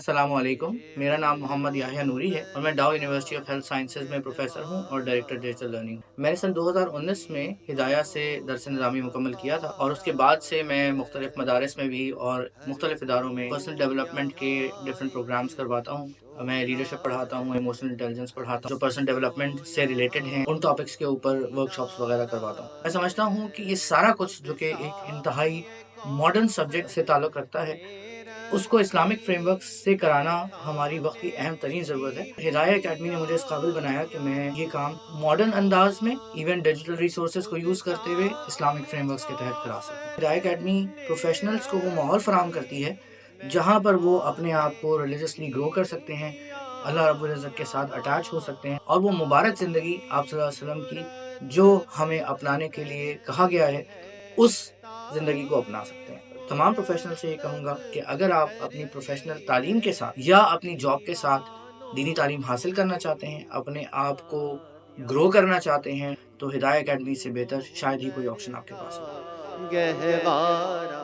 अस्सलाम वालेकुम। मेरा नाम मोहम्मद याह्या नूरी है और मैं डाउ यूनिवर्सिटी ऑफ हेल्थ साइंसेज में प्रोफेसर हूँ और डायरेक्टर डिजिटल लर्निंग। मैंने सन 2019 में हिदाया से दरस निज़ामी मुकम्मल किया था और उसके बाद से मैं मुख्तलिफ मदारिस में भी और मुख्तलिफ इदारों में पर्सनल डेवलपमेंट के डिफरेंट प्रोग्राम्स करवाता हूँ। मैं लीडरशिप पढ़ाता हूँ, इमोशनल इंटेलिजेंस पढ़ाता हूँ, जो पर्सनल डेवलपमेंट से रिलेटेड हैं उन टॉपिक्स के ऊपर वर्कशॉप्स वगैरह करवाता हूँ। मैं समझता हूँ कि ये सारा कुछ जो कि एक इंतहाई मॉडर्न सब्जेक्ट से ताल्लुक़ रखता है, उसको इस्लामिक फ्रेमवर्क से कराना हमारी वक्त की अहम तरीन ज़रूरत है। हिदाया अकेडमी ने मुझे इस काबिल बनाया कि मैं ये काम मॉडर्न अंदाज में इवन डिजिटल रिसोर्सेज को यूज़ करते हुए इस्लामिक फ्रेमवर्क्स के तहत करा सकूँ। हिदाया अकेडमी प्रोफेशनल्स को वो माहौल फराहम करती है जहाँ पर वो अपने आप को रिलीजियसली ग्रो कर सकते हैं, अल्लाह रब्बुल इज़्ज़त के साथ अटैच हो सकते हैं और वो मुबारक ज़िंदगी आप सल्लल्लाहु अलैहि वसल्लम की जो हमें अपनाने के लिए कहा गया है, उस ज़िंदगी को अपना सकते हैं। तमाम प्रोफेशनल से ये कहूँगा कि अगर आप अपनी प्रोफेशनल तालीम के साथ या अपनी जॉब के साथ दीनी तालीम हासिल करना चाहते हैं, अपने आप को ग्रो करना चाहते हैं, तो हिदाया अकेडमी से बेहतर शायद ही कोई ऑप्शन आपके पास हो। गहवारा